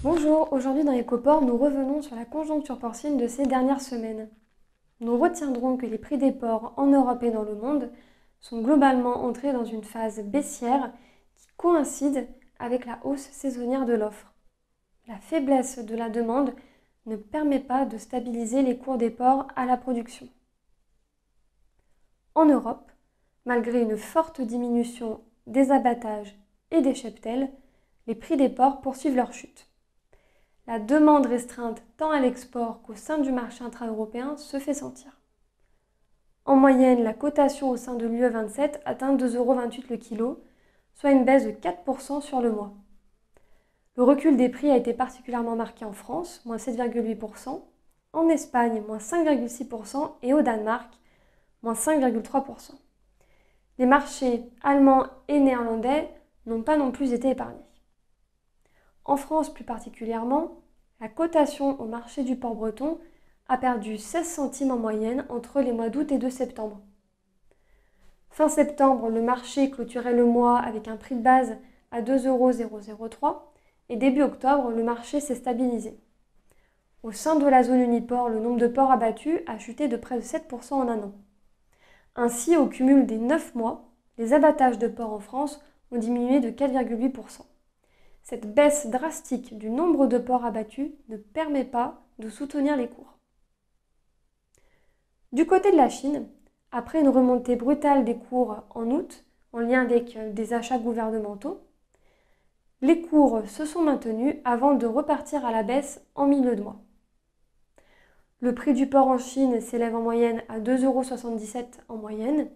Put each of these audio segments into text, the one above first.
Bonjour, aujourd'hui dans Ecoport, nous revenons sur la conjoncture porcine de ces dernières semaines. Nous retiendrons que les prix des porcs en Europe et dans le monde sont globalement entrés dans une phase baissière qui coïncide avec la hausse saisonnière de l'offre. La faiblesse de la demande ne permet pas de stabiliser les cours des porcs à la production. En Europe, malgré une forte diminution des abattages et des cheptels, les prix des porcs poursuivent leur chute. La demande restreinte tant à l'export qu'au sein du marché intra-européen se fait sentir. En moyenne, la cotation au sein de l'UE 27 atteint 2,28 € le kilo, soit une baisse de 4% sur le mois. Le recul des prix a été particulièrement marqué en France, moins 7,8%, en Espagne, moins 5,6% et au Danemark, moins 5,3%. Les marchés allemands et néerlandais n'ont pas non plus été épargnés. En France plus particulièrement, la cotation au marché du porc breton a perdu 16 centimes en moyenne entre les mois d'août et de septembre. Fin septembre, le marché clôturait le mois avec un prix de base à 2,003 € et début octobre, le marché s'est stabilisé. Au sein de la zone Uniport, le nombre de porcs abattus a chuté de près de 7% en un an. Ainsi, au cumul des 9 mois, les abattages de porcs en France ont diminué de 4,8%. Cette baisse drastique du nombre de porcs abattus ne permet pas de soutenir les cours. Du côté de la Chine, après une remontée brutale des cours en août, en lien avec des achats gouvernementaux, les cours se sont maintenus avant de repartir à la baisse en milieu de mois. Le prix du porc en Chine s'élève en moyenne à 2,77 € en moyenne,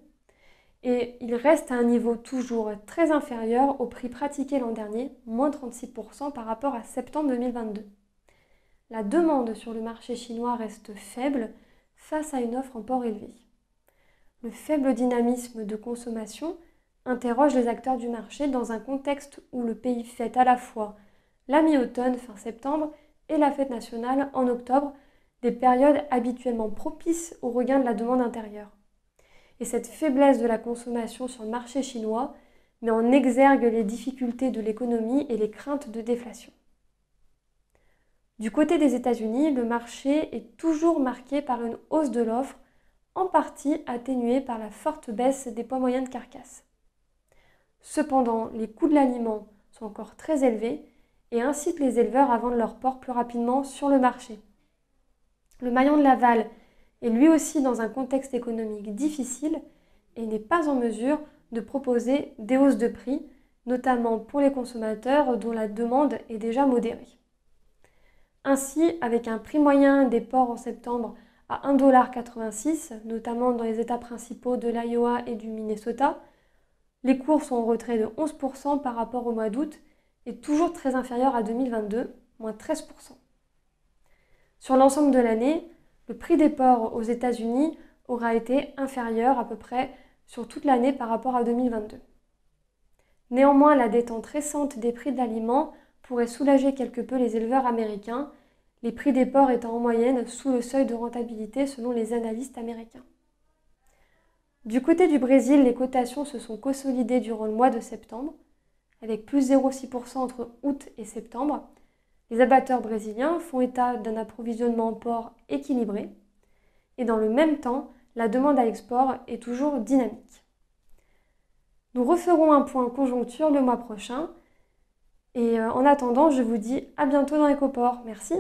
et il reste à un niveau toujours très inférieur au prix pratiqué l'an dernier, moins 36% par rapport à septembre 2022. La demande sur le marché chinois reste faible face à une offre en porc élevée. Le faible dynamisme de consommation interroge les acteurs du marché dans un contexte où le pays fête à la fois la mi-automne fin septembre et la fête nationale en octobre, des périodes habituellement propices au regain de la demande intérieure. Et cette faiblesse de la consommation sur le marché chinois met en exergue les difficultés de l'économie et les craintes de déflation. Du côté des États-Unis, le marché est toujours marqué par une hausse de l'offre, en partie atténuée par la forte baisse des poids moyens de carcasse. Cependant, les coûts de l'aliment sont encore très élevés et incitent les éleveurs à vendre leurs porcs plus rapidement sur le marché. Le maillon de Laval est lui aussi dans un contexte économique difficile et n'est pas en mesure de proposer des hausses de prix, notamment pour les consommateurs dont la demande est déjà modérée. Ainsi, avec un prix moyen des porcs en septembre à 1,86 $, notamment dans les États principaux de l'Iowa et du Minnesota, les cours sont en retrait de 11% par rapport au mois d'août et toujours très inférieurs à 2022, moins 13%. Sur l'ensemble de l'année, le prix des porcs aux États-Unis aura été inférieur à peu près sur toute l'année par rapport à 2022. Néanmoins, la détente récente des prix de l'aliment pourrait soulager quelque peu les éleveurs américains, les prix des porcs étant en moyenne sous le seuil de rentabilité selon les analystes américains. Du côté du Brésil, les cotations se sont consolidées durant le mois de septembre, avec plus 0,6% entre août et septembre. Les abatteurs brésiliens font état d'un approvisionnement en porc équilibré et dans le même temps, la demande à l'export est toujours dynamique. Nous referons un point conjoncture le mois prochain et en attendant, je vous dis à bientôt dans Ecoport. Merci.